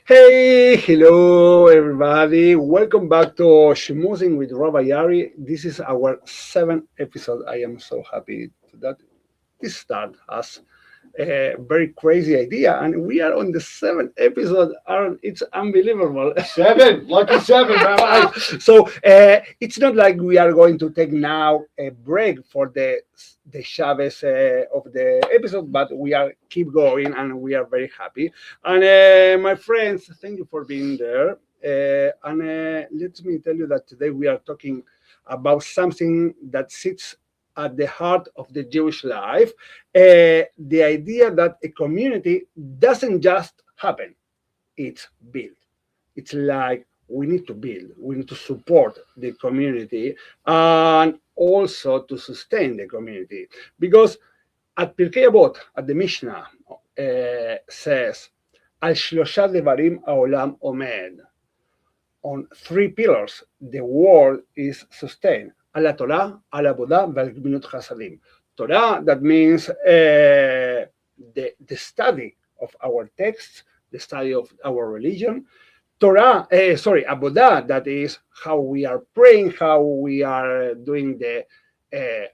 Hey, hello everybody. Welcome back to Shmozzin with Rabbi Ari. This is our seventh episode. I am so happy that this start as a very crazy idea, and we are on the seventh episode. And it's unbelievable. Lucky seven, Rabbi. So it's not like we are going to take now a break for the Shabbos of the episode, but we are keep going, and we are very happy. And my friends, thank you for being there. And let me tell you that today we are talking about something that sits at the heart of the Jewish life, the idea that a community doesn't just happen, it's built. It's like we need to build, we need to support the community and also to sustain the community. Because at Pirkei Avot, at the Mishnah, says, Al Shlosha Devarim Haolam Omed. On three pillars, the world is sustained. Al Torah, al Avodah, ועל גמילות חסדים. Torah, that means the study of our texts, the study of our religion. Avodah, that is how we are praying, how we are doing the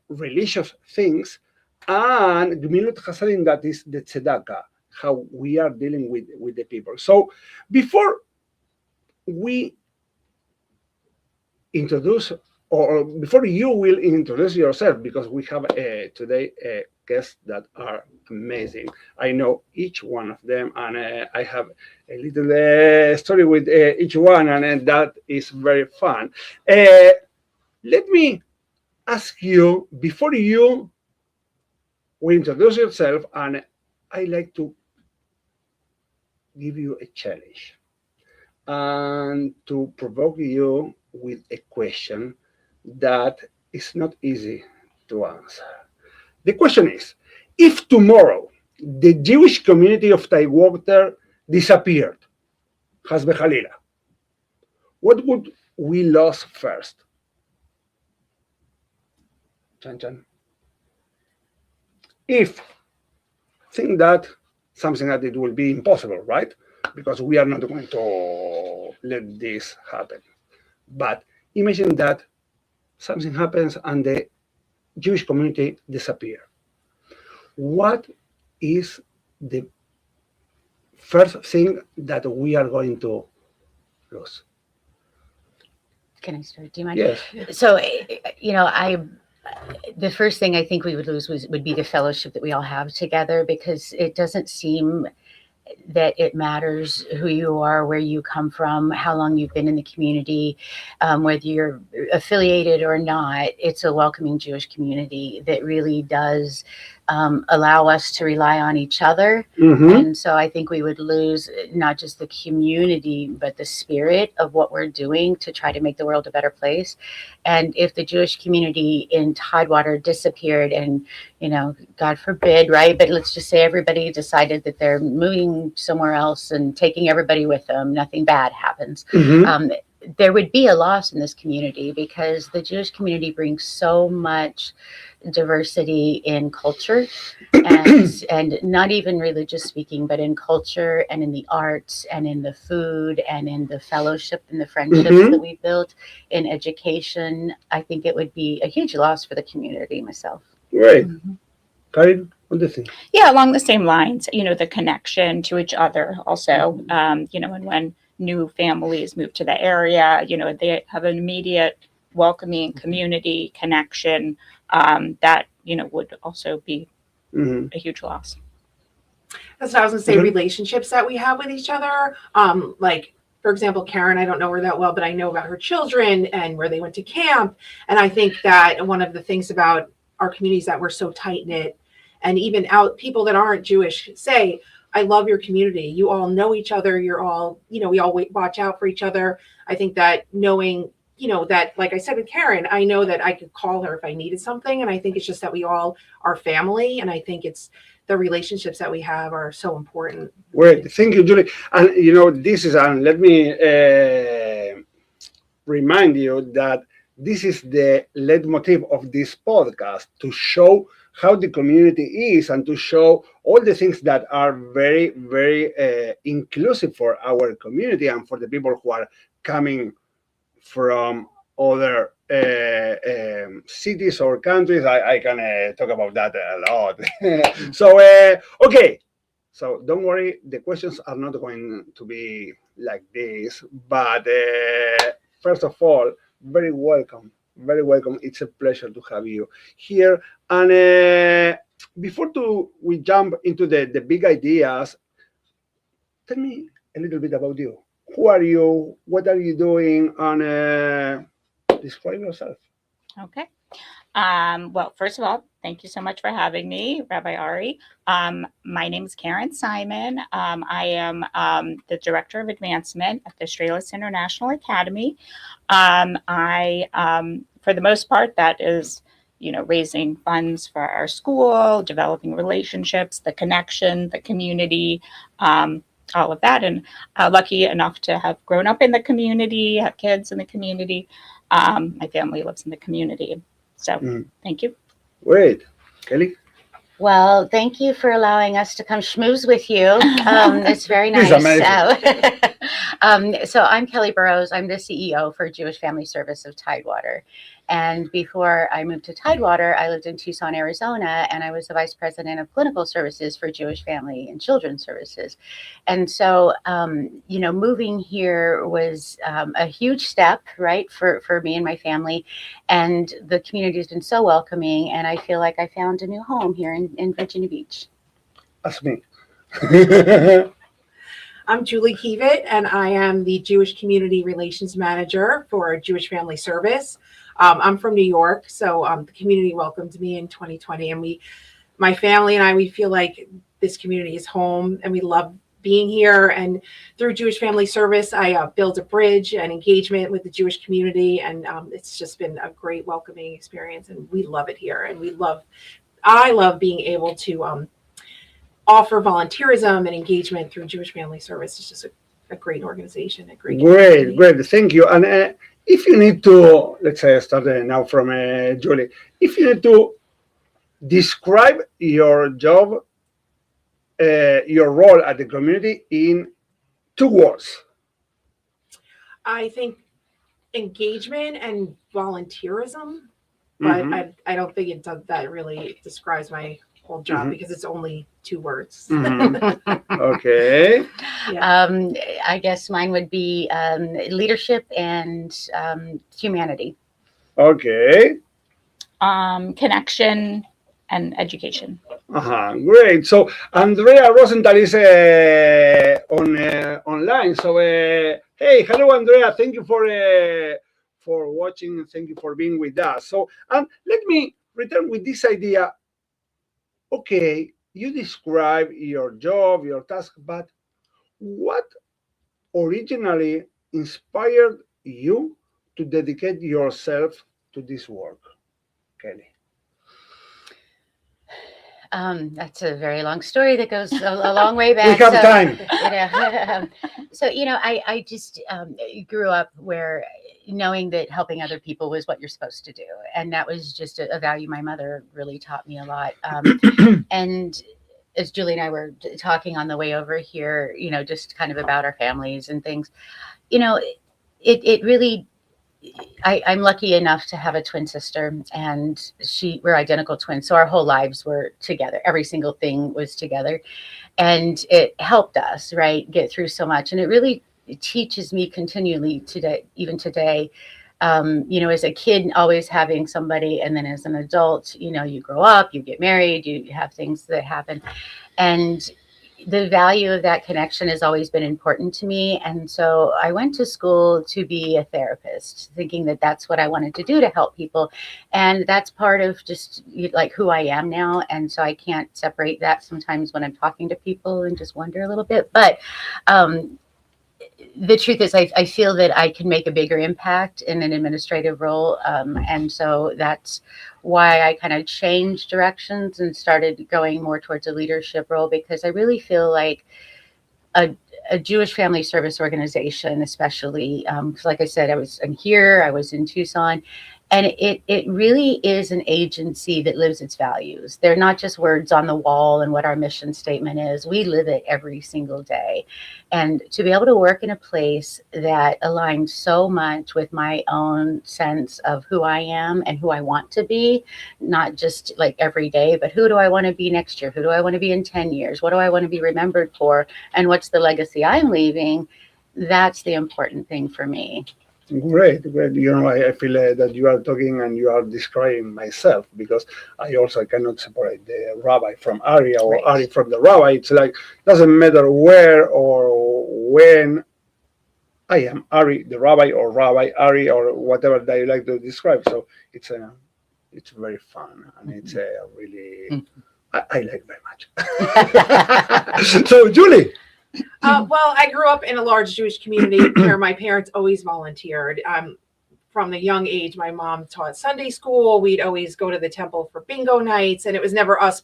religious things. And Gmilut Chasadim, that is the tzedakah, how we are dealing with the people. So before we introduce, or before you will introduce yourself, because we have today guests that are amazing. I know each one of them, and I have a little story with each one, and that is very fun. Let me ask you, before you will introduce yourself, and I like to give you a challenge and to provoke you with a question that is not easy to answer. The question is, if tomorrow the Jewish community of Tidewater disappeared, Chas v'chalila, what would we lose first? Chan Chan. If think that something that it will be impossible, right? Because we are not going to let this happen. But imagine that something happens and the Jewish community disappears. What is the first thing that we are going to lose? Can I start? Do you mind? Yes. So, the first thing I think we would lose would be the fellowship that we all have together, because it doesn't seem that it matters who you are, where you come from, how long you've been in the community, whether you're affiliated or not. It's a welcoming Jewish community that really does allow us to rely on each other. Mm-hmm. And so I think we would lose not just the community, but the spirit of what we're doing to try to make the world a better place. And if the Jewish community in Tidewater disappeared and, God forbid, right? But let's just say everybody decided that they're moving somewhere else and taking everybody with them, nothing bad happens. Mm-hmm. There would be a loss in this community, because the Jewish community brings so much diversity in culture and not even religious speaking, but in culture and in the arts and in the food and in the fellowship and the friendships Mm-hmm. that we built in education. I think it would be a huge loss for the community myself. Great. Mm-hmm. Karin, what do you think? Yeah, along the same lines, the connection to each other also, and when new families move to the area, they have an immediate welcoming community connection that, would also be Mm-hmm. a huge loss. That's what I was going to say. Mhm. Relationships that we have with each other. Like, for example, Karen, I don't know her that well, but I know about her children and where they went to camp. And I think that one of the things about our community is that we're so tight-knit. And even people that aren't Jewish say, I love your community. You all know each other. You're all, we all watch out for each other. I think that knowing, that, like I said with Karen, I know that I could call her if I needed something. And I think it's just that we all are family. And I think it's the relationships that we have are so important. Great. Thank you, Julie. And, this is, and let me remind you that this is the leitmotif of this podcast, to show how the community is and to show all the things that are very, very inclusive for our community and for the people who are coming from other cities or countries. I can talk about that a lot. So, okay. So don't worry, the questions are not going to be like this. But first of all, very welcome. Very welcome. It's a pleasure to have you here. And before we jump into the big ideas, tell me a little bit about you. Who are you? What are you doing? And describe yourself. Okay. Well, first of all, thank you so much for having me, Rabbi Ari. My name is Karen Simon. I am the Director of Advancement at the Stralis International Academy. For the most part, that is, raising funds for our school, developing relationships, the connection, the community, all of that. And lucky enough to have grown up in the community, have kids in the community. My family lives in the community. So thank you. Great. Kelly? Well, thank you for allowing us to come schmooze with you. It's very nice. It's amazing. So I'm Kelly Burrows. I'm the CEO for Jewish Family Service of Tidewater. And before I moved to Tidewater, I lived in Tucson, Arizona, and I was the Vice President of Clinical Services for Jewish Family and Children's Services. And so, moving here was a huge step, right, for me and my family. And the community has been so welcoming, and I feel like I found a new home here in Virginia Beach. That's me. I'm Julie Keevitt, and I am the Jewish Community Relations Manager for Jewish Family Service. I'm from New York, so the community welcomed me in 2020, and my family and I, we feel like this community is home, and we love being here. And through Jewish Family Service, I built a bridge and engagement with the Jewish community, and it's just been a great welcoming experience, and we love it here. And I love being able to offer volunteerism and engagement through Jewish Family Service. It's just a great organization, a great community. Great. Thank you. And if you need to, let's say, start now from Julie, if you need to describe your job, your role at the community in 2 words. I think engagement and volunteerism, but I don't think that really describes my whole job because it's only 2 words. Okay. Yeah. I guess mine would be leadership and humanity. Okay. Connection and education. Great. So Andrea Rosenthal is online. So hey, hello, Andrea. Thank you for watching. Thank you for being with us. So let me return with this idea. Okay, you describe your job, your task, but what originally inspired you to dedicate yourself to this work, Kelly? That's a very long story that goes a long way back. We have time. So, I just grew up where knowing that helping other people was what you're supposed to do. And that was just a value my mother really taught me a lot. And as Julie and I were talking on the way over here, just kind of about our families and things, it really, I'm lucky enough to have a twin sister, and we're identical twins. So our whole lives were together. Every single thing was together, and it helped us, right, get through so much. And it really teaches me continually today, even today, as a kid, always having somebody, and then as an adult, you grow up, you get married, you have things that happen, and the value of that connection has always been important to me. And so I went to school to be a therapist, thinking that that's what I wanted to do, to help people. And that's part of just like who I am now. And so I can't separate that sometimes when I'm talking to people and just wonder a little bit. But the truth is, I feel that I can make a bigger impact in an administrative role. And so that's why I kind of changed directions and started going more towards a leadership role, because I really feel like a Jewish family service organization, especially, 'cause like I said, I'm here, I was in Tucson, and it really is an agency that lives its values. They're not just words on the wall and what our mission statement is. We live it every single day. And to be able to work in a place that aligns so much with my own sense of who I am and who I want to be, not just like every day, but who do I want to be next year? Who do I want to be in 10 years? What do I want to be remembered for? And what's the legacy I'm leaving? That's the important thing for me. Great. I feel that you are talking and you are describing myself, because I also cannot separate the rabbi from Ari, or Right. Ari from the rabbi. It's like, doesn't matter where or when I am Ari, the rabbi, or Rabbi Ari, or whatever that you like to describe. So it's very fun, and it's really, I like very much. So Julie. Well, I grew up in a large Jewish community where my parents always volunteered. From the young age, my mom taught Sunday school. We'd always go to the temple for bingo nights, and it was never us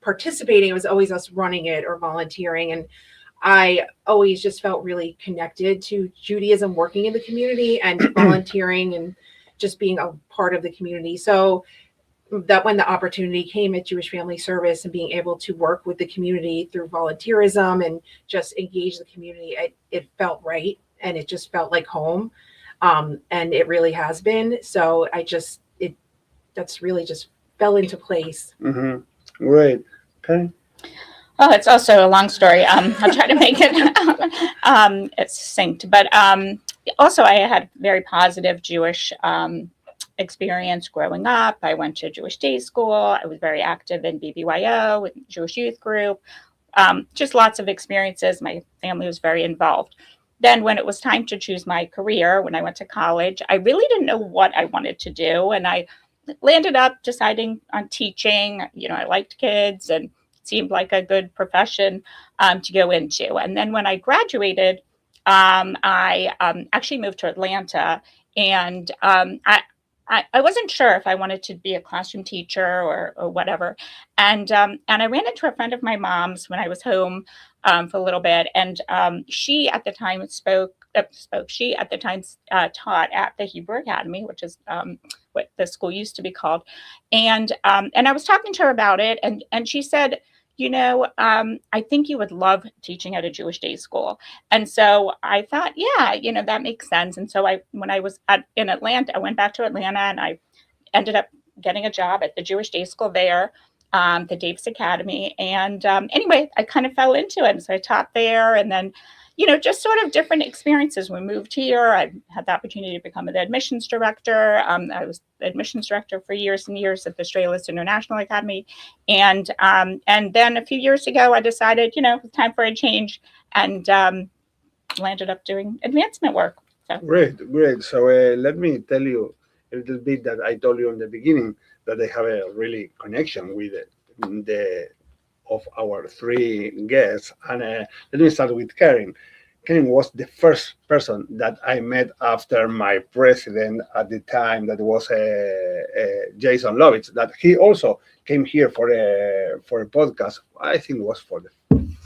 participating. It was always us running it or volunteering. And I always just felt really connected to Judaism, working in the community and volunteering and just being a part of the community. So that when the opportunity came at Jewish Family Service and being able to work with the community through volunteerism and just engage the community, it felt right, and it just felt like home. And it really has been. So that's really just fell into place. Mm-hmm. Great. Okay. Oh, it's also a long story. I'll try to make it it's succinct. But also, I had very positive Jewish experience growing up. I went to Jewish day school. I was very active in BBYO, with Jewish youth group. Just lots of experiences. My family was very involved. Then when it was time to choose my career, when I went to college, I really didn't know what I wanted to do. And I landed up deciding on teaching. I liked kids and it seemed like a good profession to go into. And then when I graduated, I actually moved to Atlanta, and I wasn't sure if I wanted to be a classroom teacher or whatever. And I ran into a friend of my mom's when I was home for a little bit. And she at the time taught at the Hebrew Academy, which is what the school used to be called. And I was talking to her about it. And she said, I think you would love teaching at a Jewish day school. And so I thought, yeah, that makes sense. And so when I was in Atlanta, I went back to Atlanta, and I ended up getting a job at the Jewish day school there, the Davis Academy. And anyway, I kind of fell into it. And so I taught there, and then, just sort of different experiences. We moved here. I had the opportunity to become the admissions director. I was the admissions director for years and years at the Australis International Academy. And then a few years ago, I decided, it was time for a change, and landed up doing advancement work. So. Great. So let me tell you a little bit that I told you in the beginning, that I have a really connection with the of our three guests. And let me start with Karen. Karen was the first person that I met after my president at the time, that was Jason Lovitz, that he also came here for a podcast. I think it was for the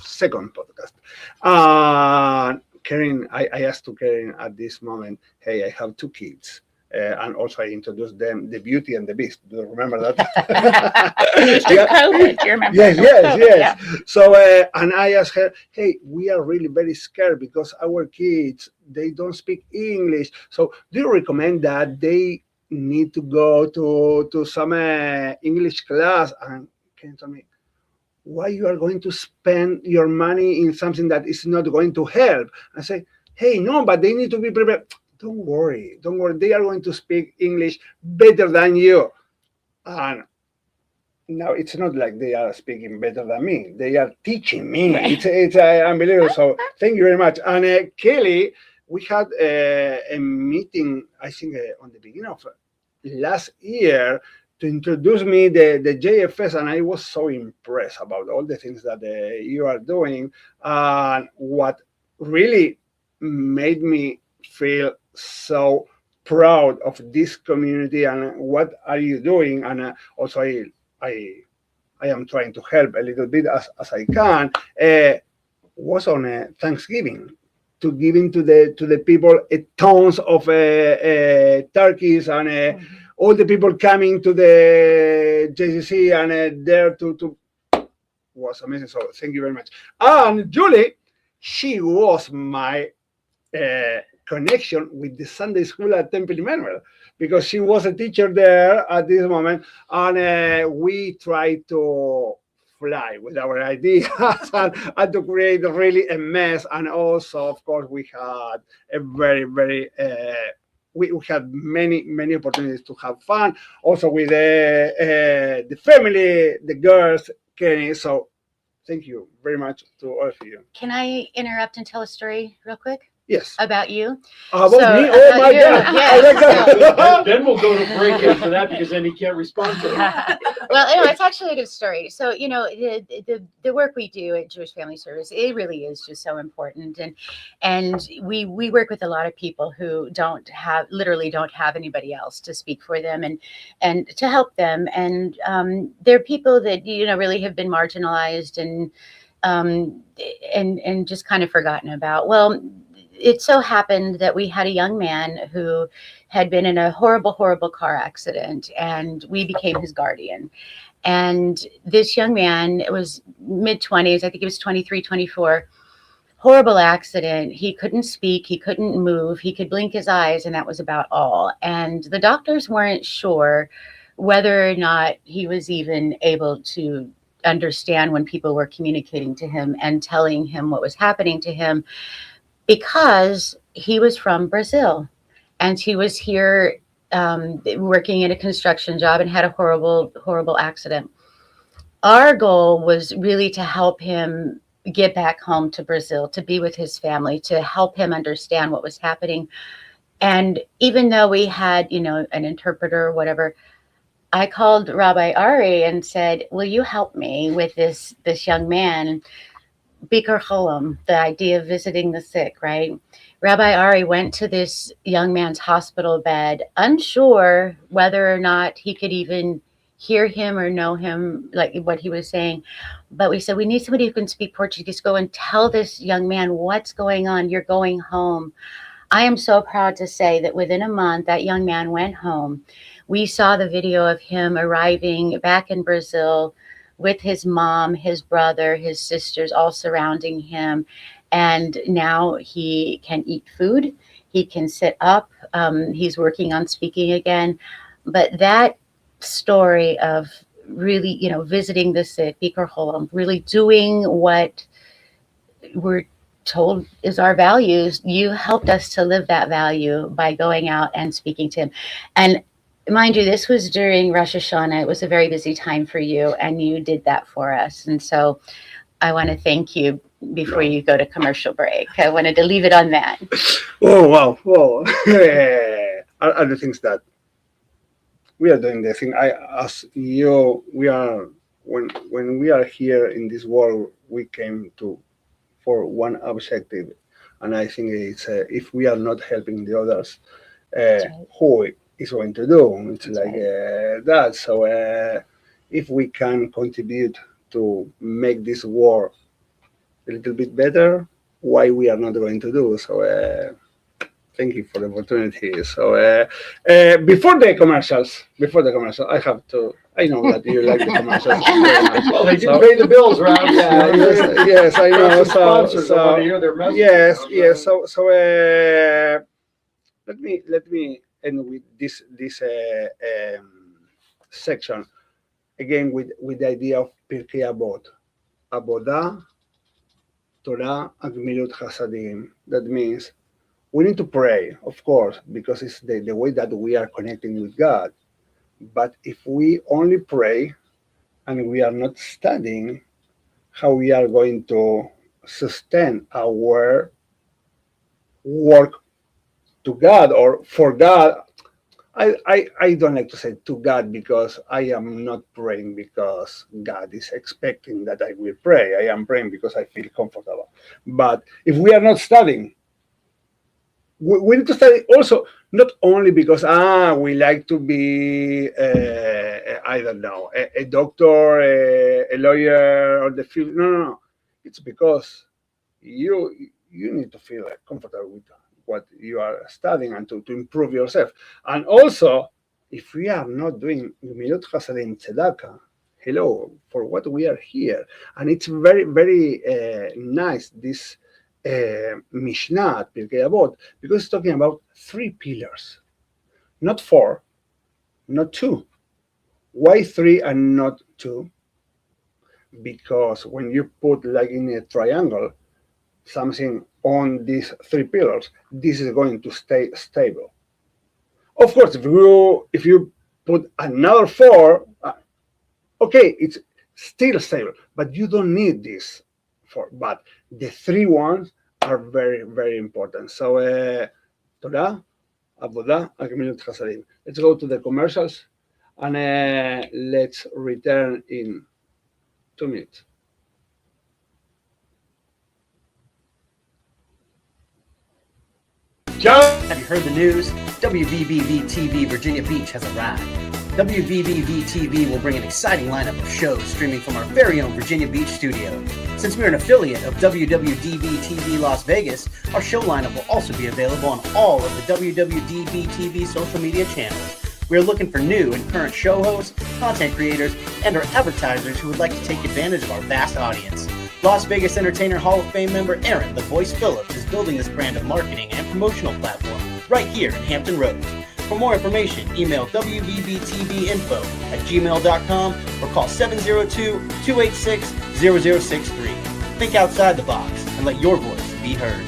second podcast. Karen, I asked to Karen at this moment, hey, I have two kids. And also I introduced them, the Beauty and the Beast. Do you remember that? COVID, do you remember? Yes. Yeah. So, and I asked her, hey, we are really very scared because our kids, they don't speak English. So do you recommend that they need to go to some English class? And Karen told me, why you are going to spend your money in something that is not going to help? I say, hey, no, but they need to be prepared. Don't worry. They are going to speak English better than you. And now it's not like they are speaking better than me. They are teaching me. Right. It's unbelievable. So thank you very much. And Kelly, we had a meeting, I think, on the beginning of last year, to introduce me the JFS, and I was so impressed about all the things that you are doing. And what really made me feel so proud of this community and what are you doing. And also I am trying to help a little bit as I can. was on Thanksgiving to giving to the people tons of turkeys and all the people coming to the JCC and there to was amazing. So thank you very much. And Julie, she was my connection with the Sunday school at Temple Emmanuel because she was a teacher there at this moment, and we tried to fly with our ideas and to create really a mess. And also, of course, we had a very we had many opportunities to have fun. Also with the family, the girls, Kenny. So thank you very much to all of you. Can I interrupt and tell a story real quick Yes. about you? About So, me? Oh about my you, God. yes. I like that. Then we'll go to break after that because then he can't respond to it. Well, anyway, it's actually a good story. So, the work we do at Jewish Family Service, it really is just so important. And we work with a lot of people who literally don't have anybody else to speak for them and to help them. And they're people that, really have been marginalized and just kind of forgotten about. Well, it so happened that we had a young man who had been in a horrible car accident, and we became his guardian. And this young man, it was mid-20s, I think he was 23, 24, horrible accident. He couldn't speak, he couldn't move, he could blink his eyes, and that was about all. And the doctors weren't sure whether or not he was even able to understand when people were communicating to him and telling him what was happening to him, because he was from Brazil and he was here working in a construction job and had a horrible accident. Our goal was really to help him get back home to Brazil, to be with his family, to help him understand what was happening. And even though we had, an interpreter or whatever, I called Rabbi Ari and said, will you help me with this young man? Bikur Cholam, the idea of visiting the sick, right? Rabbi Ari went to this young man's hospital bed, unsure whether or not he could even hear him or know him, like what he was saying. But we said, we need somebody who can speak Portuguese. Go and tell this young man what's going on. You're going home. I am so proud to say that within a month, that young man went home. We saw the video of him arriving back in Brazil with his mom, his brother, his sisters, all surrounding him. And now he can eat food. He can sit up. He's working on speaking again. But that story of really, visiting the sick, Bikur Cholam, really doing what we're told is our values. You helped us to live that value by going out and speaking to him. And mind you, this was during Rosh Hashanah. It was a very busy time for you, and you did that for us. And so I want to thank you before you go to commercial break. I wanted to leave it on that. Oh, wow. Well, are the things that we are doing the thing. We are, when we are here in this world, we came for one objective. And I think it's if we are not helping the others, Right. who is going to do? It's That's like right. that. So if we can contribute to make this world a little bit better, why we are not going to do? So thank you for the opportunity. So before the commercials, I have to. I know that you like the commercials very much. Well, they do So- pay the bills, Rob. Yeah, yes, I know. Sponsors, I So want to hear their message. yes. So let me end with this section again with the idea of Pirkei Avot, Avodah, Torah, and Gemilut Chasadim. That means we need to pray, of course, because it's the way that we are connecting with God. But if we only pray and we are not studying how we are going to sustain our work to God or for God, I don't like to say to God because I am not praying because God is expecting that I will pray. I am praying because I feel comfortable. But if we are not studying, we need to study also, not only because we like to be I don't know, a doctor, a lawyer, or the field. No. It's because you need to feel comfortable with what you are studying and to improve yourself. And also, if we are not doing Gemilut Chasadim Tzedakah, hello, for what we are here. And it's very, very nice, this Mishnah at Pirkei Avot, because it's talking about 3 pillars, not 4, not 2. Why 3 and not 2? Because when you put like in a triangle something on these 3 pillars, this is going to stay stable. Of course, if you put another 4, okay, it's still stable, but you don't need this 4. But the 3 ones are very, very important. So Torah, Avodah, and Gemilut Chasadim. Let's go to the commercials, and let's return in 2 minutes. Have you heard the news? WWDBTV Virginia Beach has arrived. WWDBTV will bring an exciting lineup of shows streaming from our very own Virginia Beach studio. Since we're an affiliate of WWDBTV Las Vegas, our show lineup will also be available on all of the WWDBTV social media channels. We are looking for new and current show hosts, content creators, and/or advertisers who would like to take advantage of our vast audience. Las Vegas Entertainer Hall of Fame member Aaron "The Voice" Phillips is building this brand of marketing and promotional platform right here in Hampton Roads. For more information, email wvbtvinfo@gmail.com or call 702-286-0063. Think outside the box and let your voice be heard.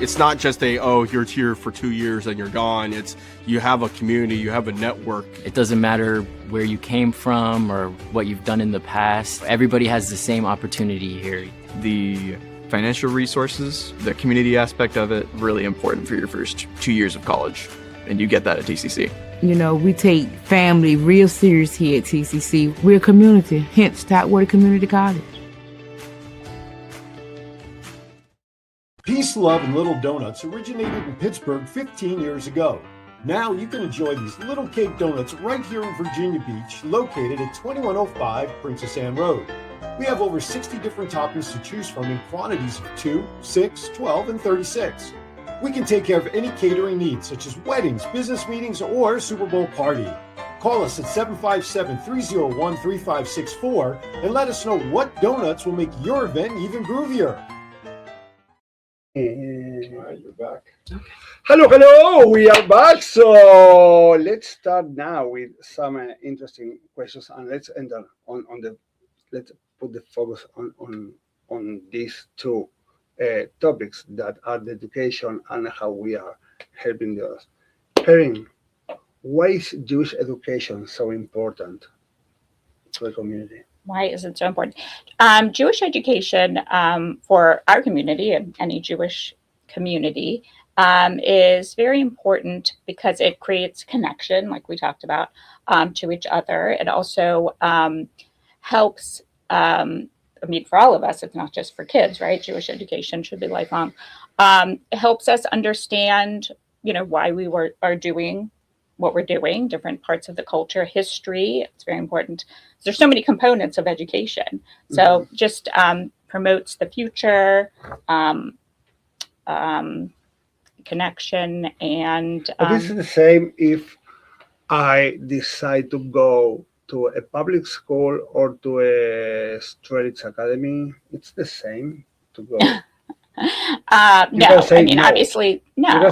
It's not just you're here for 2 years and you're gone. It's you have a community, you have a network. It doesn't matter where you came from or what you've done in the past. Everybody has the same opportunity here. The financial resources, the community aspect of it, really important for your first 2 years of college. And you get that at TCC. You know, we take family real serious here at TCC. We're a community, hence Topwater Community College. Peace, Love, and Little Donuts originated in Pittsburgh 15 years ago. Now you can enjoy these little cake donuts right here in Virginia Beach, located at 2105 Princess Anne Road. We have over 60 different toppings to choose from in quantities of 2, 6, 12, and 36. We can take care of any catering needs, such as weddings, business meetings, or Super Bowl party. Call us at 757-301-3564 and let us know what donuts will make your event even groovier. All right, you're back. Hello, we are back. So let's start now with some interesting questions, and let's enter let's put the focus on these 2 topics that are the education and how we are helping the others. Perrin, why is Jewish education so important to the community? Why is it so important? Jewish education for our community and any Jewish community is very important because it creates connection, like we talked about, to each other. It also helps, for all of us, it's not just for kids, right? Jewish education should be lifelong. It helps us understand, why we are doing what we're doing, different parts of the culture, history. It's very important. There's so many components of education. So just promotes the future, connection, and... this is the same if I decide to go to a public school or to a Strelitz Academy. It's the same to go. No, no. Obviously, no.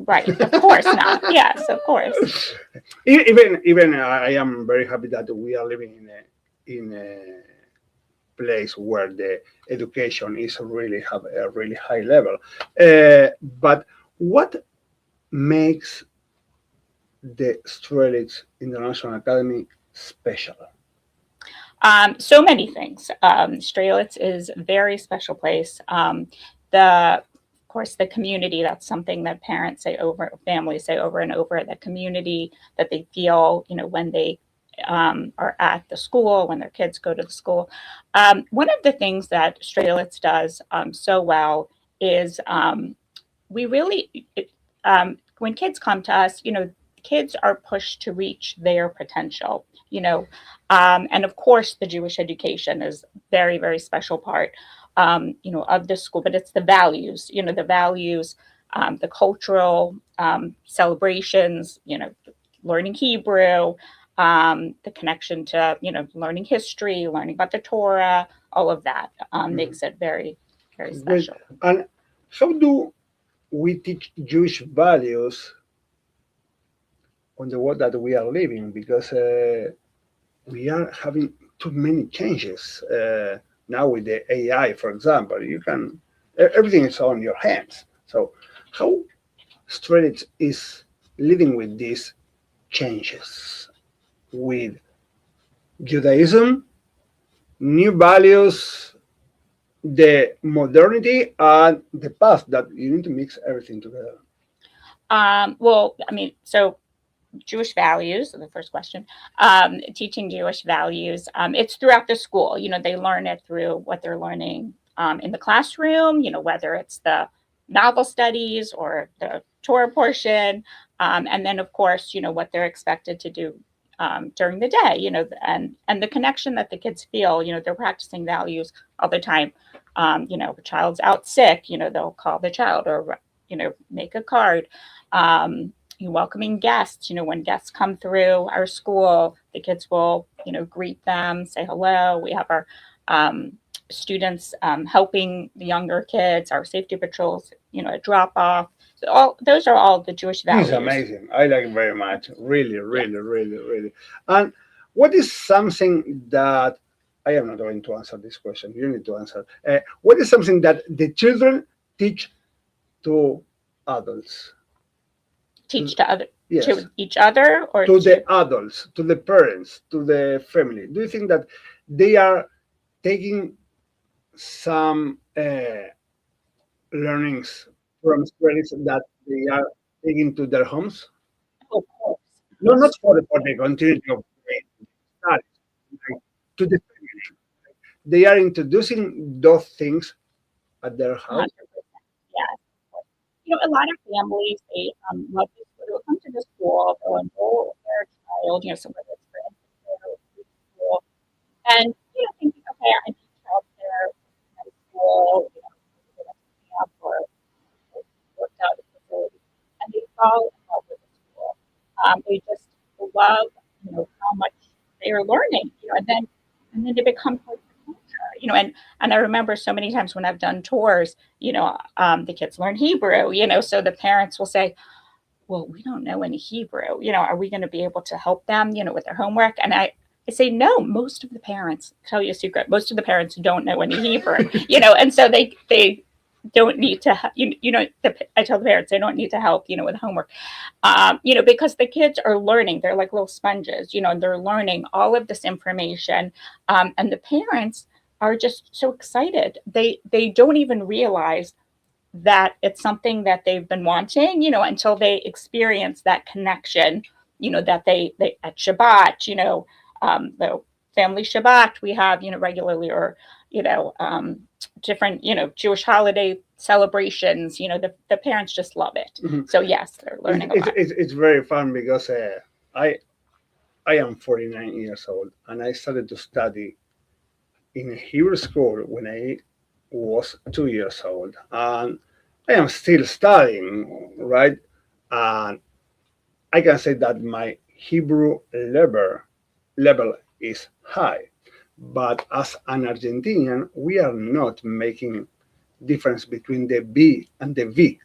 Right. Of course not. Yes, of course. Even I am very happy that we are living in a place where the education is really have a really high level. But what makes the Strelitz International Academy special? So many things. Strelitz is a very special place. Of course, the community, that's something that parents say families say over and over, the community that they feel, when they are at the school, when their kids go to the school. One of the things that Strelitz does so well is we really, when kids come to us, kids are pushed to reach their potential, and of course the Jewish education is very, very special part, of the school, but it's the values, the cultural celebrations, learning Hebrew, the connection to, learning history, learning about the Torah, all of that makes it very, very special. And how do we teach Jewish values on the world that we are living? Because we are having too many changes. Now with the AI, for example, everything is on your hands. So how straight is living with these changes, with Judaism, new values, the modernity, and the past, that you need to mix everything together? Well, I mean, so Jewish values, the first question, teaching Jewish values, it's throughout the school. They learn it through what they're learning in the classroom, whether it's the novel studies or the Torah portion. And then, of course, what they're expected to do during the day, and the connection that the kids feel, they're practicing values all the time. If a child's out sick, they'll call the child or, make a card. Welcoming guests, when guests come through our school, the kids will, greet them, say hello. We have our students helping the younger kids, our safety patrols, drop off. So those are all the Jewish values. It's amazing. I like it very much. Really, really, really, really. And what is something that I am not going to answer this question. You need to answer. What is something that the children teach to adults? Teach to other, Yes. to each other, or to the adults, to the parents, to the family? Do you think that they are taking some learnings from experience that they are taking to their homes? Of course. No, not for the continuity of studies, like to the family. They are introducing those things at their house. 100%. Yeah. A lot of families, they love this. They'll come to the school, they'll enroll their child, somewhere that's for infant school, and thinking, okay, I need childcare in school, camp or worked out at the facility, and they fall in love with the school. They just love, how much they are learning, and then they become part of the culture, and I remember so many times when I've done tours, the kids learn Hebrew, so the parents will say, well, we don't know any Hebrew, are we going to be able to help them, with their homework? And I say, no, most of the parents, tell you a secret, most of the parents don't know any Hebrew, and so they don't need to, I tell the parents they don't need to help, with homework, because the kids are learning. They're like little sponges, and they're learning all of this information. And the parents are just so excited. They don't even realize that it's something that they've been wanting, until they experience that connection, that they at Shabbat, the family Shabbat we have, regularly, or, different, Jewish holiday celebrations, the parents just love it. Mm-hmm. So yes, they're learning a lot. It's very fun because I am 49 years old, and I started to study in a Hebrew school when I was 2 years old, and I am still studying, right? And I can say that my Hebrew level is high, but as an Argentinian, we are not making difference between the B and the V,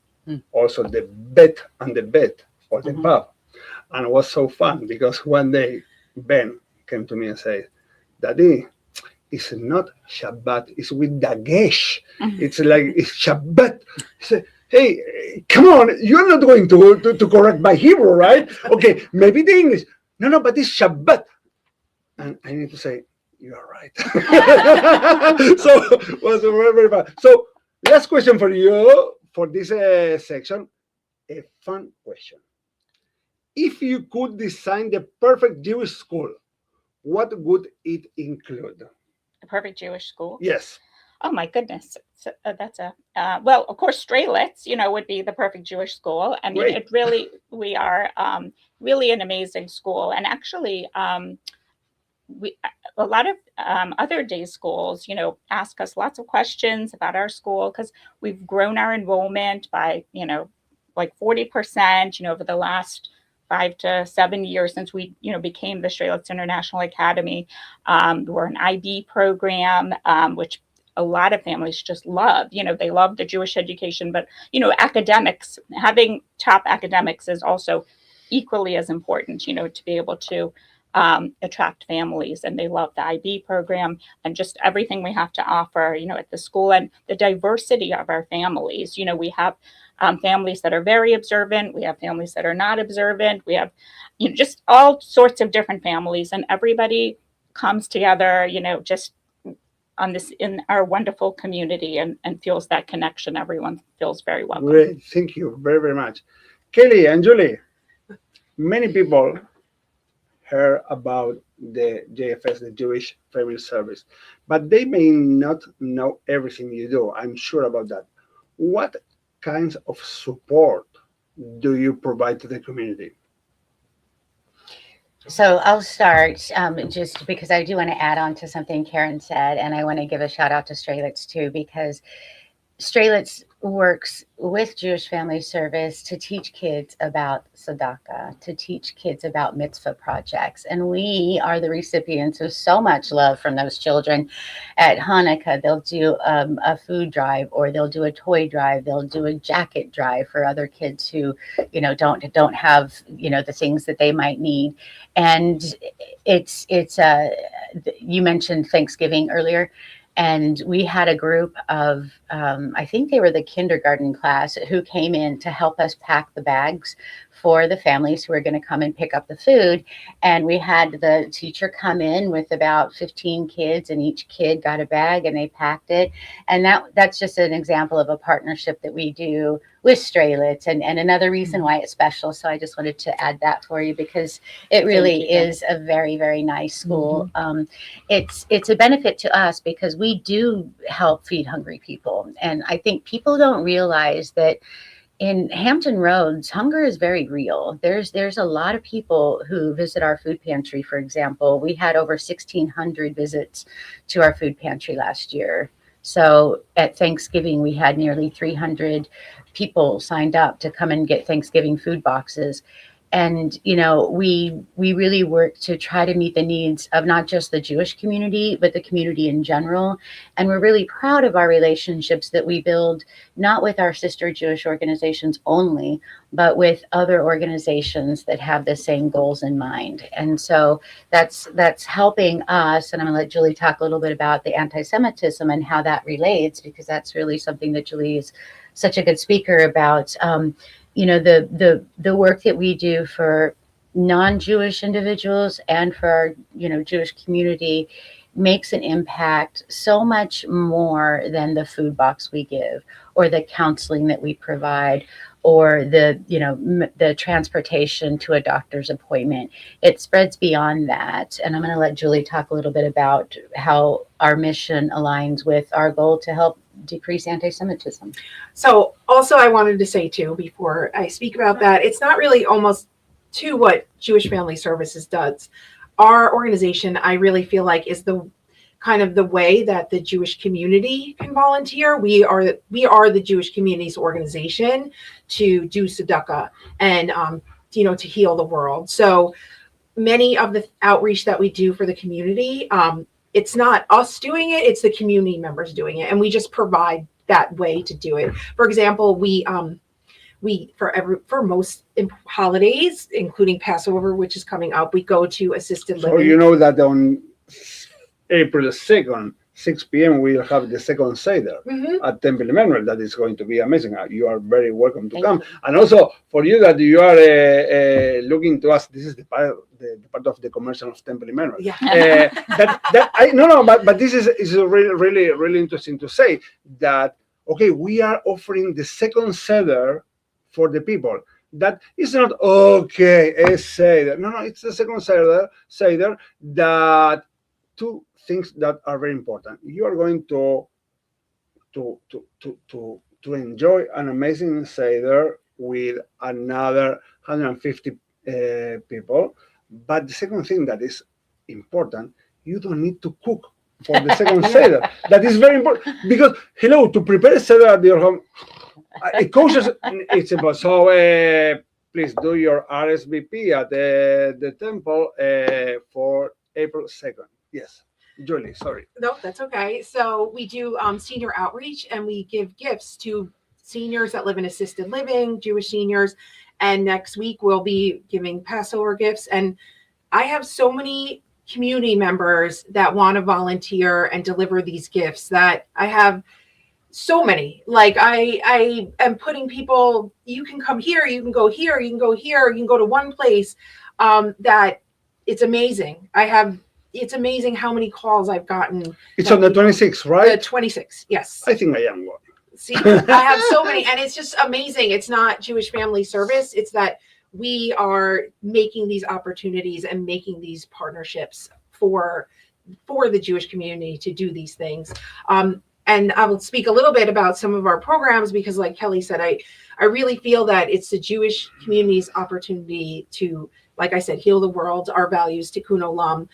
also the bet and the bet, or the pub. And it was so fun because one day Ben came to me and said, Daddy, it's not Shabbat, it's with Dagesh. It's like, it's Shabbat. He said, hey, come on, you're not going to correct my Hebrew, right? Okay, maybe the English. No, but it's Shabbat. And I need to say, you are right. So it was very, very fun. So last question for you for this section, a fun question. If you could design the perfect Jewish school, what would it include? The perfect Jewish school? Yes. Oh my goodness. So, that's a well, of course, Strelitz, would be the perfect Jewish school. I mean, Great. it really, we are really an amazing school. And actually, we a lot of other day schools, ask us lots of questions about our school because we've grown our enrollment by, like 40%, over the last 5 to 7 years since we, became the Strelitz International Academy. We're an IB program, which a lot of families just love. They love the Jewish education, but, academics, having top academics is also equally as important, to be able to attract families, and they love the IB program and just everything we have to offer, at the school, and the diversity of our families. We have families that are very observant. We have families that are not observant. We have, just all sorts of different families, and everybody comes together, just on this in our wonderful community and feels that connection. Everyone feels very welcome. Great. Thank you very, very much. Kelly and Julie, many people heard about the JFS, the Jewish Family Service, but they may not know everything you do. I'm sure about that. What kinds of support do you provide to the community? So I'll start just because I do want to add on to something Karen said, and I want to give a shout out to Strelitz too, because Strelitz works with Jewish Family Service to teach kids about tzedakah, to teach kids about mitzvah projects. And we are the recipients of so much love from those children. At Hanukkah, they'll do a food drive, or they'll do a toy drive. They'll do a jacket drive for other kids who, don't have, the things that they might need. And it's you mentioned Thanksgiving earlier. And we had a group of, I think they were the kindergarten class, who came in to help us pack the bags for the families who were going to come and pick up the food. And we had the teacher come in with about 15 kids, and each kid got a bag and they packed it. And that's just an example of a partnership that we do with Strelitz, and another reason why it's special. So I just wanted to add that for you, because it really is a very, very nice school. It's a benefit to us because we do help feed hungry people. And I think people don't realize that in Hampton Roads, hunger is very real. There's a lot of people who visit our food pantry, for example. We had over 1,600 visits to our food pantry last year. So at Thanksgiving, we had nearly 300 people signed up to come and get Thanksgiving food boxes. And, we really work to try to meet the needs of not just the Jewish community, but the community in general. And we're really proud of our relationships that we build, not with our sister Jewish organizations only, but with other organizations that have the same goals in mind. And so that's helping us. And I'm going to let Julie talk a little bit about the anti-Semitism and how that relates, because that's really something that Julie is such a good speaker about. The work that we do for non-Jewish individuals and for our, Jewish community makes an impact so much more than the food box we give, or the counseling that we provide, or the transportation to a doctor's appointment. It spreads beyond that. And I'm going to let Julie talk a little bit about how our mission aligns with our goal to help decrease anti-Semitism. So also I wanted to say too, before I speak about that, it's not really almost to what Jewish Family Services does. Our organization, I really feel like, is the kind of the way that the Jewish community can volunteer. We are the Jewish community's organization to do tzedakah and to heal the world. So many of the outreach that we do for the community, it's not us doing it, it's the community members doing it, and we just provide that way to do it. For example, we for most holidays, including Passover, which is coming up, we go to assisted living. So you know that on April 2nd, 6 p.m., we'll have the second Seder at Temple Emmanuel. That is going to be amazing. You are very welcome to come. And also, for you that you are looking to us, this is the part of the commercial of Temple Emmanuel. Yeah. But this is really, really, really interesting to say that, okay, we are offering the second Seder for the people. That is not, okay, a Seder. No, it's the second Seder that two things that are very important. You are going to to enjoy an amazing Seder with another 150 people. But the second thing that is important, you don't need to cook for the second Seder. That is very important because, hello, to prepare a Seder at your home, it costs, it's important. So please do your RSVP at the temple for April 2nd. Yes. Julie, sorry. No, that's okay. So we do senior outreach, and we give gifts to seniors that live in assisted living, Jewish seniors. And next week we'll be giving Passover gifts. And I have so many community members that want to volunteer and deliver these gifts that I have so many. Like I am putting people, you can come here, you can go here, you can go here, you can go to one place. That it's amazing. It's amazing how many calls I've gotten. It's on the 26th, right? The 26th, yes. I think I am one. See, I have so many, and it's just amazing. It's not Jewish Family Service. It's that we are making these opportunities and making these partnerships for the Jewish community to do these things. And I will speak a little bit about some of our programs because, like Kelly said, I really feel that it's the Jewish community's opportunity to, like I said, heal the world, our values, Tikkun Olam,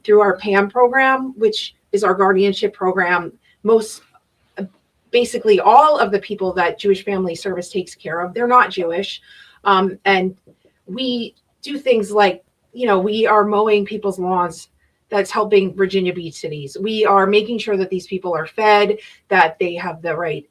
through our PAM program, which is our guardianship program. Basically all of the people that Jewish Family Service takes care of, they're not Jewish. And we do things like, we are mowing people's lawns. That's helping Virginia Beach cities. We are making sure that these people are fed, that they have the right,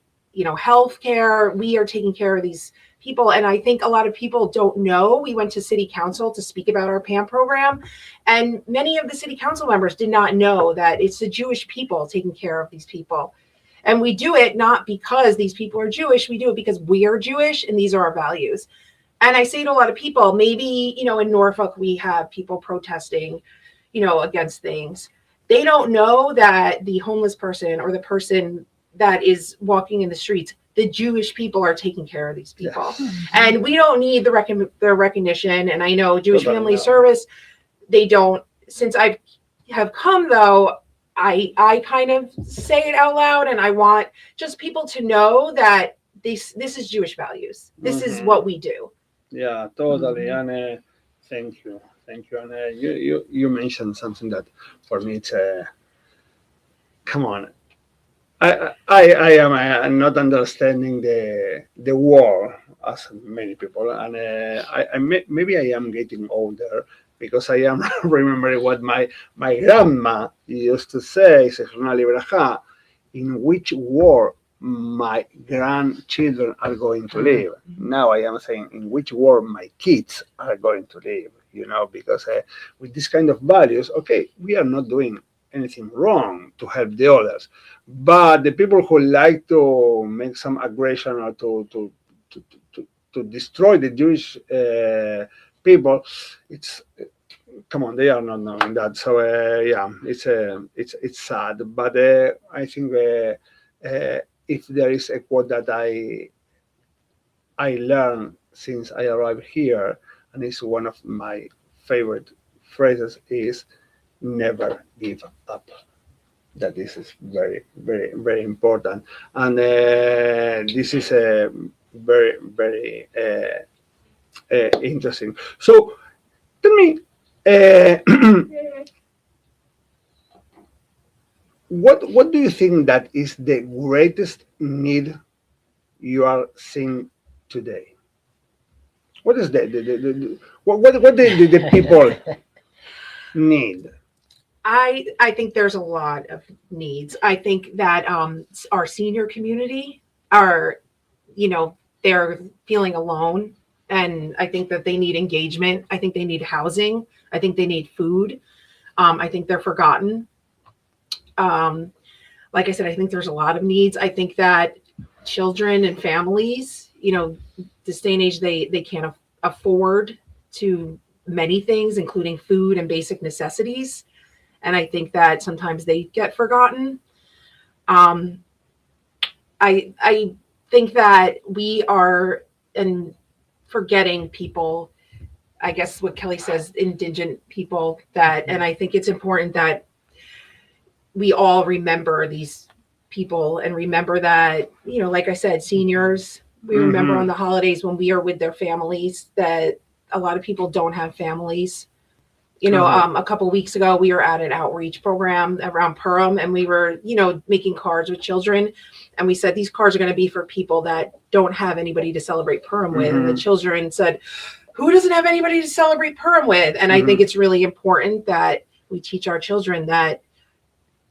health care. We are taking care of these people. And I think a lot of people don't know. We went to city council to speak about our PAM program. And many of the city council members did not know that it's the Jewish people taking care of these people. And we do it not because these people are Jewish. We do it because we are Jewish and these are our values. And I say to a lot of people, maybe, in Norfolk, we have people protesting, against things. They don't know that the homeless person or the person that is walking in the streets, the Jewish people are taking care of these people. Yes. And we don't need the recognition. And I know Jewish Family Service, they don't. Since I have come, though, I kind of say it out loud, and I want just people to know that this is Jewish values. This is what we do. Yeah, totally. And thank you. And you mentioned something that for me it's come on. I am not understanding the war as many people, and maybe I am getting older because I am remembering what my grandma used to say, Zechrona Livracha, in which war my grandchildren are going to live. Now I am saying in which war my kids are going to live, because with this kind of values, okay, we are not doing anything wrong to help the others, but the people who like to make some aggression or to destroy the Jewish people, it's come on, they are not knowing that. So yeah, it's sad, but I think if there is a quote that I learned since I arrived here, and it's one of my favorite phrases, is never give up. That this is very, very, very important, and this is very, very interesting. So tell me, what do you think that is the greatest need you are seeing today? What is what the people need? I think there's a lot of needs. I think that our senior community are, they're feeling alone, and I think that they need engagement. I think they need housing. I think they need food. I think they're forgotten. Like I said, I think there's a lot of needs. I think that children and families, this day and age, they can't afford to many things, including food and basic necessities. And I think that sometimes they get forgotten. I think that we are forgetting people, I guess what Kelly says, indigent people, and I think it's important that we all remember these people and remember that, like I said, seniors, we remember on the holidays when we are with their families, that a lot of people don't have families. A couple weeks ago, we were at an outreach program around Purim, and we were, making cards with children. And we said, these cards are going to be for people that don't have anybody to celebrate Purim with. And the children said, who doesn't have anybody to celebrate Purim with? And I think it's really important that we teach our children that,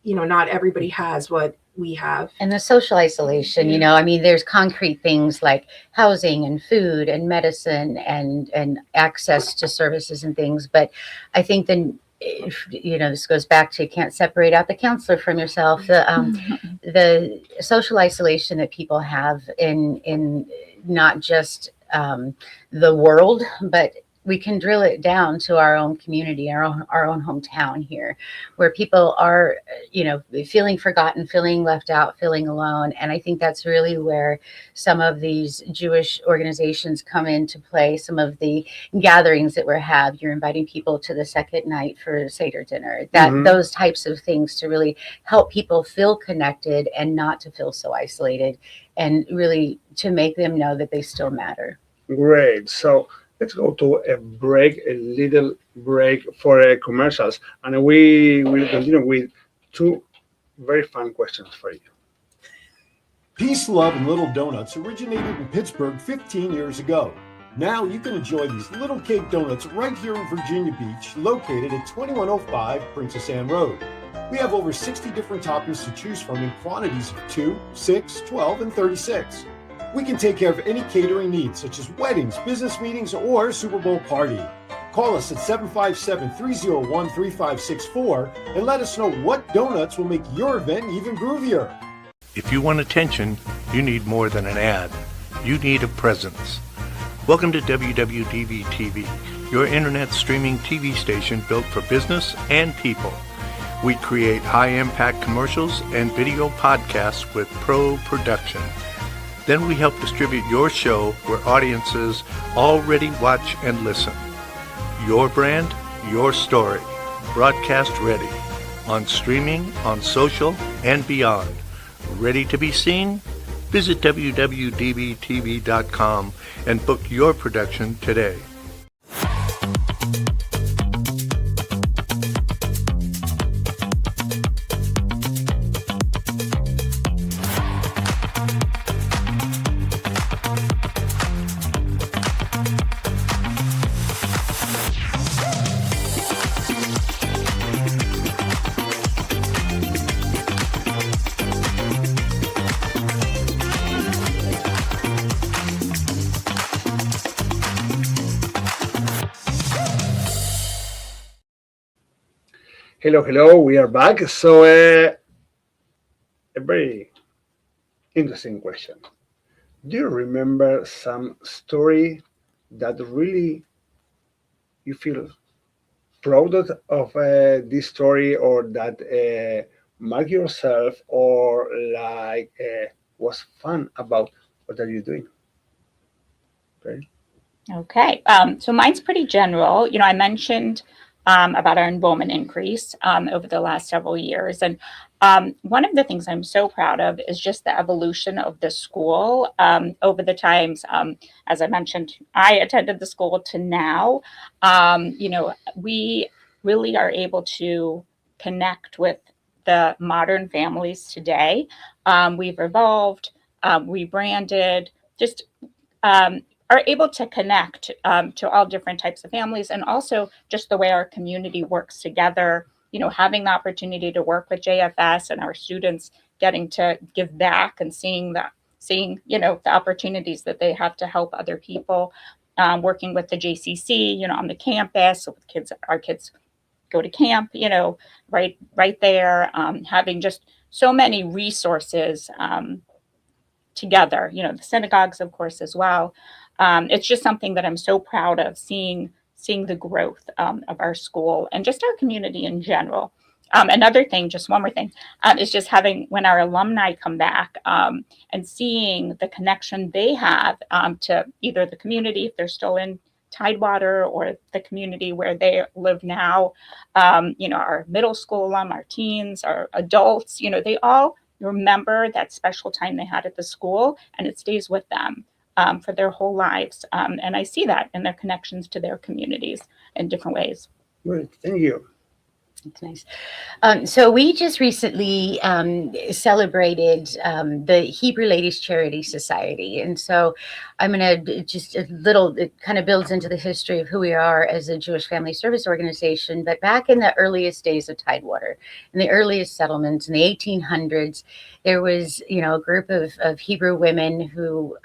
not everybody has what we have. And the social isolation, there's concrete things like housing and food and medicine and access to services and things. But I think then, this goes back to, you can't separate out the counselor from yourself. The social isolation that people have in not just the world, but we can drill it down to our own community, our own hometown here, where people are, feeling forgotten, feeling left out, feeling alone. And I think that's really where some of these Jewish organizations come into play. Some of the gatherings that we have, you're inviting people to the second night for Seder dinner, those types of things to really help people feel connected and not to feel so isolated, and really to make them know that they still matter. Great. So let's go to a little break for commercials, and we will continue with two very fun questions for you. Peace, love, and little donuts originated in Pittsburgh 15 years ago. Now you can enjoy these little cake donuts right here in Virginia Beach, located at 2105 Princess Anne Road. We have over 60 different toppings to choose from in quantities of 2, 6, 12, and 36. We can take care of any catering needs, such as weddings, business meetings, or Super Bowl party. Call us at 757-301-3564 and let us know what donuts will make your event even groovier. If you want attention, you need more than an ad. You need a presence. Welcome to WWDBTV, your internet streaming TV station built for business and people. We create high-impact commercials and video podcasts with pro production. Then we help distribute your show where audiences already watch and listen. Your brand, your story. Broadcast ready. On streaming, on social, and beyond. Ready to be seen? Visit WWDBTV.com and book your production today. Hello, we are back. So a very interesting question. Do you remember some story that really you feel proud of this story, or that mark yourself, or like was fun about what are you doing? Okay. So mine's pretty general. I mentioned about our enrollment increase over the last several years. And one of the things I'm so proud of is just the evolution of the school over the times. As I mentioned, I attended the school to now. We really are able to connect with the modern families today. We've evolved, rebranded, just are able to connect to all different types of families, and also just the way our community works together, having the opportunity to work with JFS and our students getting to give back and seeing the opportunities that they have to help other people, working with the JCC, on the campus with kids, our kids go to camp, right there, having just so many resources together, the synagogues, of course, as well. It's just something that I'm so proud of, seeing the growth of our school and just our community in general. Another thing, just one more thing, is just having, when our alumni come back, and seeing the connection they have to either the community, if they're still in Tidewater, or the community where they live now. Our middle school alum, our teens, our adults, they all remember that special time they had at the school, and it stays with them for their whole lives. And I see that in their connections to their communities in different ways. Great, thank you. That's nice. So we just recently celebrated the Hebrew Ladies Charity Society. And so I'm going to just a little, it kind of builds into the history of who we are as a Jewish Family Service organization. But back in the earliest days of Tidewater, in the earliest settlements in the 1800s, there was, a group of Hebrew women who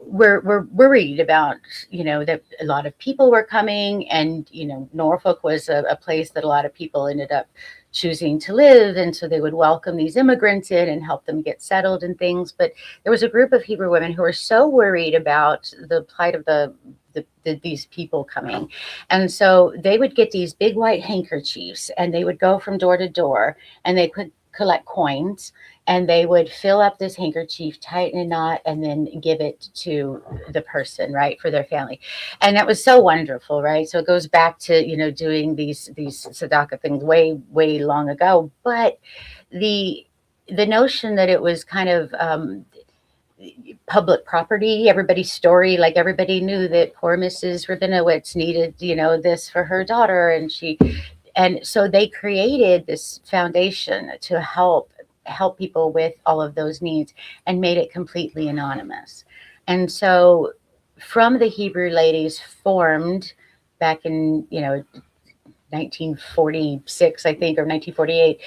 we're worried about, that a lot of people were coming, and, Norfolk was a place that a lot of people ended up choosing to live. And so they would welcome these immigrants in and help them get settled and things. But there was a group of Hebrew women who were so worried about the plight of these people coming. And so they would get these big white handkerchiefs, and they would go from door to door, and they could collect coins, and they would fill up this handkerchief, tighten a knot, and then give it to the person, right, for their family. And that was so wonderful, right? So it goes back to, doing these tzedakah things way, way long ago. But the notion that it was kind of public property, everybody's story, like everybody knew that poor Mrs. Rabinowitz needed, this for her daughter, and so they created this foundation to help people with all of those needs, and made it completely anonymous. And so from the Hebrew ladies formed back in, 1946, I think, or 1948,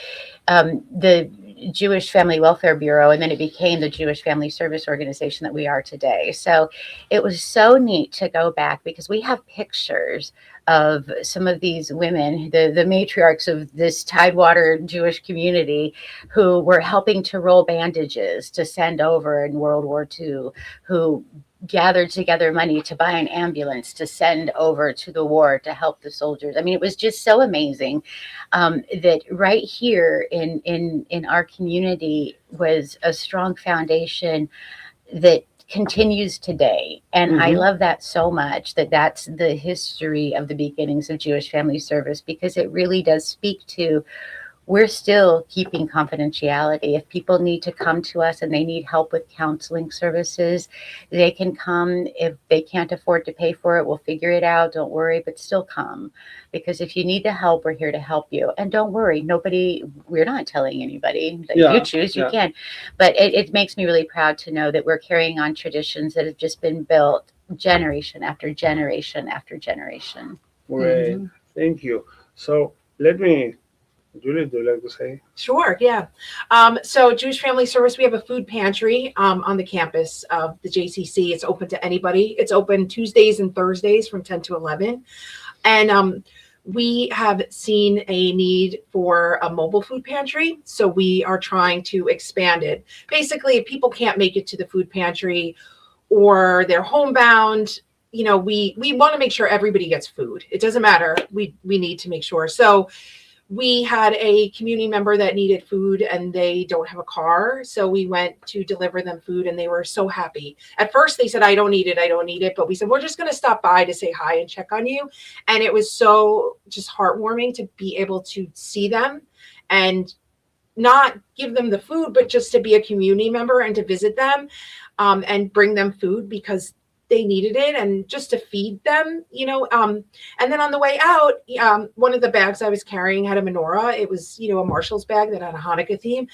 the Jewish Family Welfare Bureau, and then it became the Jewish Family Service Organization that we are today. So it was so neat to go back, because we have pictures of some of these women, the matriarchs of this Tidewater Jewish community, who were helping to roll bandages to send over in World War II, who gathered together money to buy an ambulance to send over to the war to help the soldiers. I mean, it was just so amazing that right here in our community was a strong foundation that continues today. And I love that so much, that's the history of the beginnings of Jewish Family Service, because it really does speak to, we're still keeping confidentiality. If people need to come to us and they need help with counseling services, they can come. If they can't afford to pay for it, we'll figure it out. Don't worry, but still come. Because if you need the help, we're here to help you. And don't worry, we're not telling anybody that you choose, you can. But it makes me really proud to know that we're carrying on traditions that have just been built generation after generation after generation. Great, thank you. So Julie, do you like to say? Sure, yeah. So Jewish Family Service, we have a food pantry on the campus of the JCC. It's open to anybody. It's open Tuesdays and Thursdays from 10 to 11. And we have seen a need for a mobile food pantry. So we are trying to expand it. Basically, if people can't make it to the food pantry or they're homebound, we want to make sure everybody gets food. It doesn't matter. We need to make sure. So we had a community member that needed food, and they don't have a car. So we went to deliver them food, and they were so happy. At first they said, I don't need it. But we said, we're just going to stop by to say hi and check on you. And it was so just heartwarming to be able to see them and not give them the food, but just to be a community member and to visit them and bring them food, because they needed it, and just to feed them, and then on the way out, one of the bags I was carrying had a menorah. It was, a Marshall's bag that had a Hanukkah theme.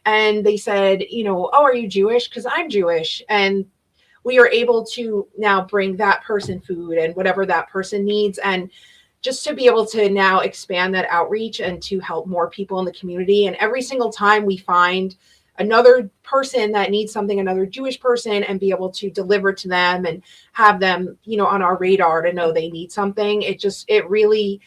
And they said, oh, are you Jewish? Because I'm Jewish. And we are able to now bring that person food and whatever that person needs. And just to be able to now expand that outreach and to help more people in the community. And every single time we find another person that needs something, another Jewish person, and be able to deliver to them and have them, on our radar to know they need something. It really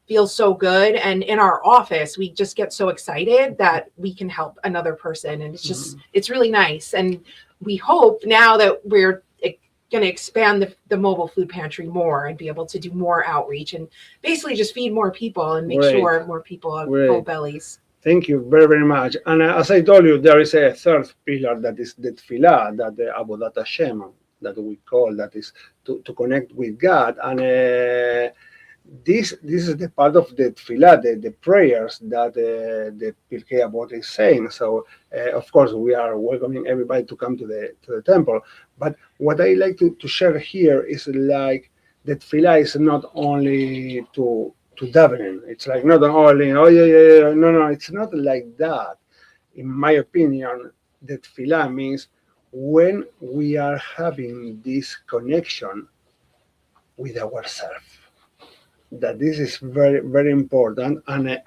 feels so good. And in our office, we just get so excited that we can help another person. And it's really nice. And we hope now that we're going to expand the mobile food pantry more and be able to do more outreach and basically just feed more people and make sure more people have full bellies. Thank you very, very much. And as I told you, there is a third pillar, that is the tefillah, that the Avodat Hashem, that we call, that is to connect with God. And this is the part of the tefillah, the prayers that the Pirkei Avot is saying. So of course we are welcoming everybody to come to the temple. But what I like to share here is like the tefillah is not only to davening. It's like not only no, it's not like that. In my opinion, the tefillah means when we are having this connection with ourselves, that this is very, very important. And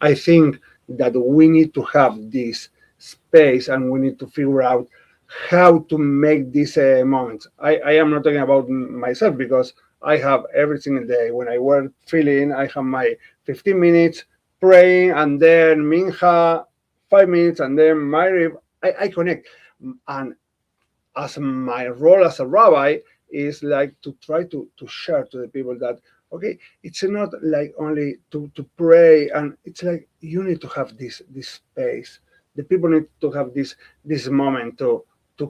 I think that we need to have this space and we need to figure out how to make these moments. I am not talking about myself because I have every single day when I work feeling, I have my 15 minutes praying and then mincha 5 minutes and then Maghrib. I connect. And as my role as a rabbi is like to try to share to the people that okay, it's not like only to pray, and it's like you need to have this space. The people need to have this moment to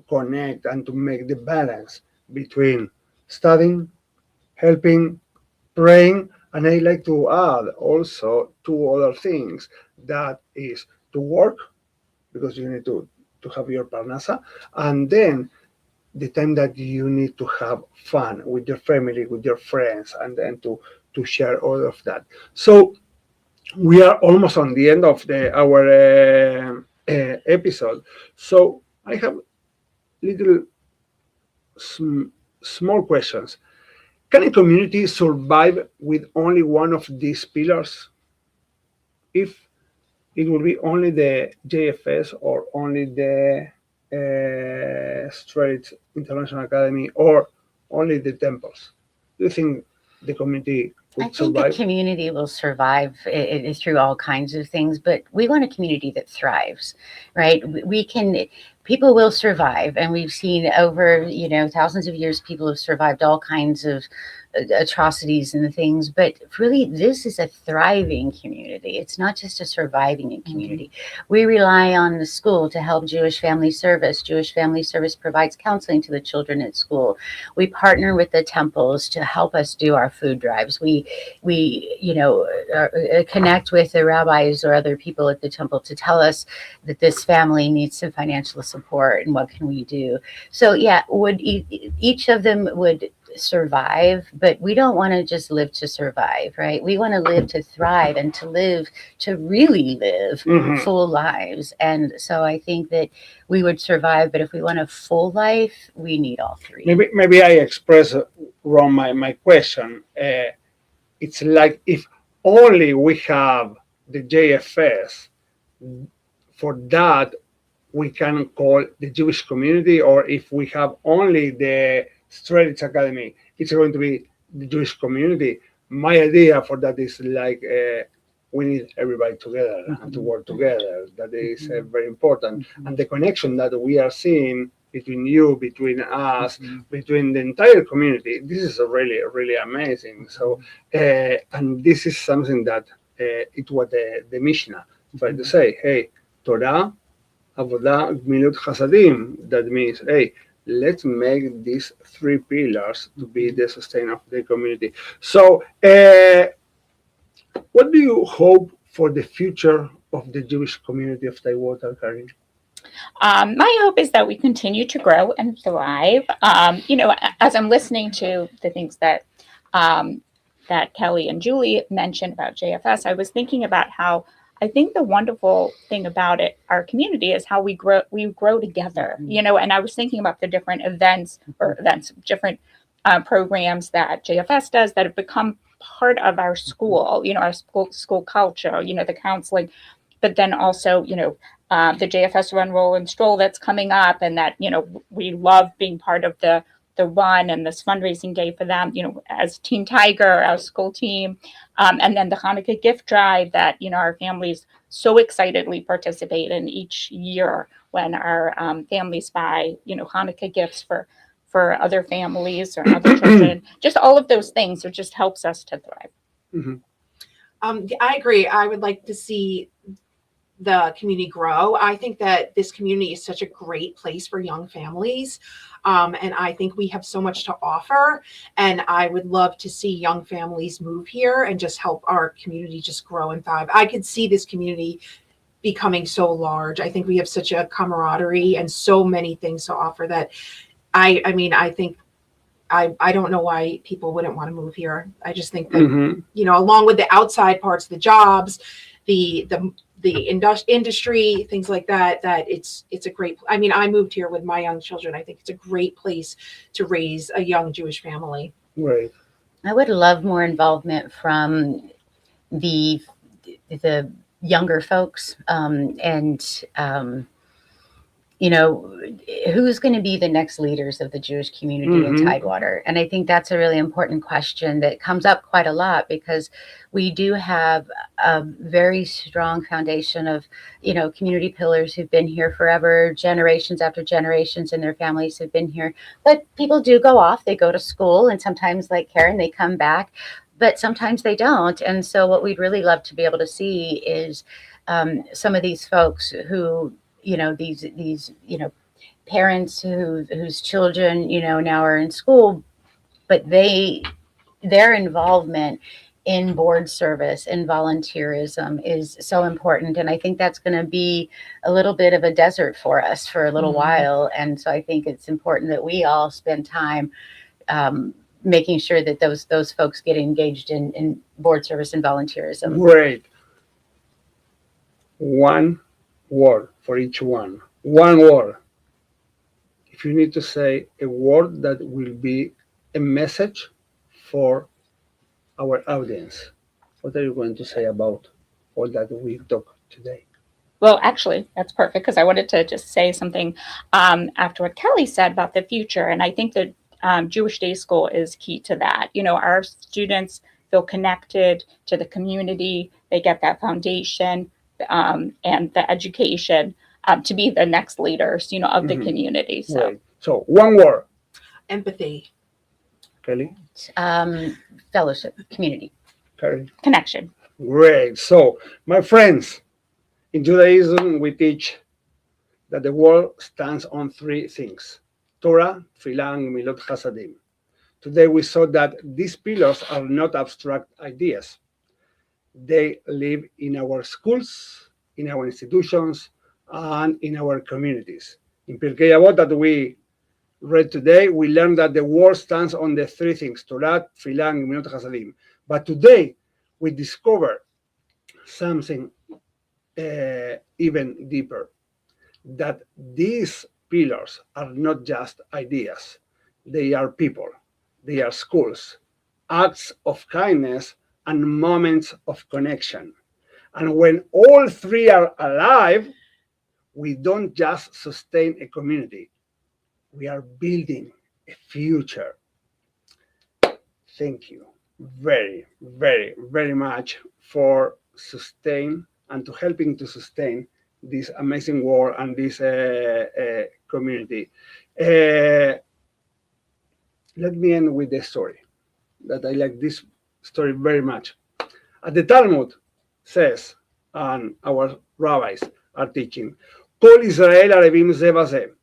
connect and to make the balance between studying, helping, praying, and I like to add also two other things. That is to work, because you need to have your parnasa, and then the time that you need to have fun with your family, with your friends, and then to share all of that. So we are almost on the end of our episode. So I have little small questions. Can a community survive with only one of these pillars? If it will be only the JFS or only the Straits International Academy or only the temples? Do you think the community I could think survive? the community will survive through all kinds of things, but we want a community that thrives, right? People will survive, and we've seen over, thousands of years, people have survived all kinds of atrocities and things, but really this is a thriving community. It's not just a surviving community. We rely on the school to help Jewish Family Service. Jewish Family Service provides counseling to the children at school. We partner with the temples to help us do our food drives. We connect with the rabbis or other people at the temple to tell us that this family needs some financial support and what can we do. So yeah, would each of them would survive, but we don't want to just live to survive, right? We want to live to thrive and to really live full lives. And so I think that we would survive, but if we want a full life, we need all three. Maybe I express wrong my question. It's like if only we have the JFS, for that we can call the Jewish community, or if we have only the Straits Academy, it's going to be the Jewish community. My idea for that is like we need everybody together and to work together. That is very important. And the connection that we are seeing between you, between us, between the entire community, this is really, really amazing. So, and this is something that it was the Mishnah tried to say, hey, Torah, Avodah, Gmilut, Chasadim. That means, hey, let's make these three pillars to be the sustain of the community. So, what do you hope for the future of the Jewish community of Taiwan, Karin? My hope is that we continue to grow and thrive. As I'm listening to the things that that Kelly and Julie mentioned about JFS, I was thinking about how I think the wonderful thing about our community is how we grow together, and I was thinking about the different different programs that JFS does that have become part of our school, our school culture, the counseling, but then also, the JFS Run, Roll, and Stroll that's coming up, and that, we love being part of the run and this fundraising day for them, as Team Tiger, our school team, and then the Hanukkah gift drive that, our families so excitedly participate in each year when our families buy, Hanukkah gifts for other families or other children. Just all of those things, it just helps us to thrive. I agree. I would like to see the community grow. I think that this community is such a great place for young families. And I think we have so much to offer. And I would love to see young families move here and just help our community just grow and thrive. I could see this community becoming so large. I think we have such a camaraderie and so many things to offer that I mean, I think I don't know why people wouldn't want to move here. I just think that, you know, along with the outside parts, the jobs, the industry, things like that, that it's a great, I mean, I moved here with my young children. I think it's a great place to raise a young Jewish family. Right. I would love more involvement from the younger folks, you know, who's going to be the next leaders of the Jewish community in Tidewater? And I think that's a really important question that comes up quite a lot, because we do have a very strong foundation of, you know, community pillars who've been here forever, generations after generations, and their families have been here. But people do go off, they go to school, and sometimes, like Karen, they come back, but sometimes they don't. And so what we'd really love to be able to see is some of these folks who, you know, these you know, parents whose children, you know, now are in school, but their involvement in board service and volunteerism is so important. And I think that's going to be a little bit of a desert for us for a little while. And so I think it's important that we all spend time making sure that those folks get engaged in board service and volunteerism. Great. One word for each one. One word. If you need to say a word that will be a message for our audience, what are you going to say about all that we talked today? Well, actually, that's perfect, because I wanted to just say something after what Kelly said about the future. And I think that Jewish Day School is key to that. You know, our students feel connected to the community. They get that foundation and the education to be the next leaders, you know, of the community. So, right. So one word. Empathy. Kelly? Fellowship, community. Karen? Connection. Great. So, my friends, in Judaism, we teach that the world stands on three things: Torah, Tefillah, and Milot Chasadim. Today, we saw that these pillars are not abstract ideas. They live in our schools, in our institutions, and in our communities. In Pirkei Avot that we read today, we learned that the world stands on the three things: Torah, Tefillah, and Milot Chasadim. But today, we discover something even deeper, that these pillars are not just ideas. They are people, they are schools, acts of kindness, and moments of connection. And when all three are alive, we don't just sustain a community, we are building a future. Thank you very, very, very much for sustain and to helping to sustain this amazing work and this community. Let me end with a story that I like this story very much. At the Talmud says, and our rabbis are teaching, Kol Israel Arevim ze b'ze.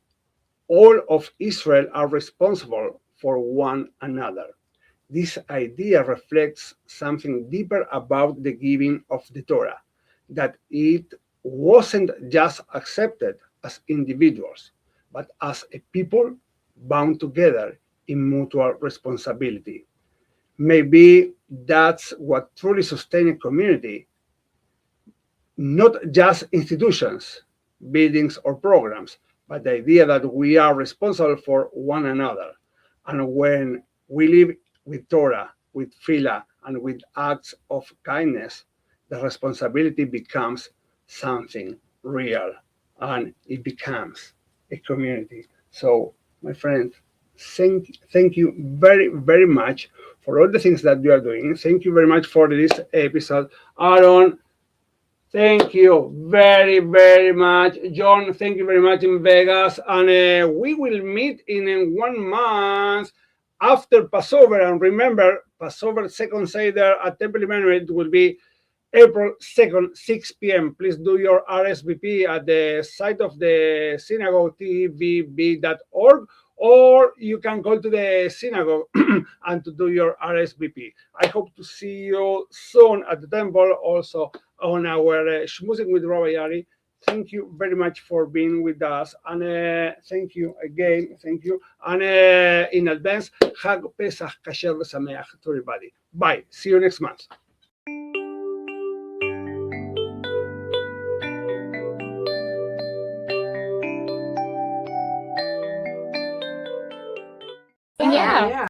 All of Israel are responsible for one another. This idea reflects something deeper about the giving of the Torah, that it wasn't just accepted as individuals, but as a people bound together in mutual responsibility. Maybe that's what truly sustains a community, not just institutions, buildings, or programs, but the idea that we are responsible for one another. And when we live with Torah, with Tefillah, and with acts of kindness, the responsibility becomes something real, and it becomes a community. So, my friends, thank you very, very much for all the things that you are doing. Thank you very much for this episode. Aaron, thank you very, very much. John, thank you very much in Vegas. And we will meet in 1 month after Passover. And remember, Passover second Seder at Temple Emmanuel will be April 2nd, 6 p.m. Please do your RSVP at the site of the synagogue, tvb.org, or you can go to the synagogue and to do your RSVP. I hope to see you soon at the temple, also on our Shmozzin with Rabbi Ari. Thank you very much for being with us, and thank you again. Thank you, and in advance, Chag Pesach Kasher V'Sameach to everybody. Bye. See you next month. Yeah.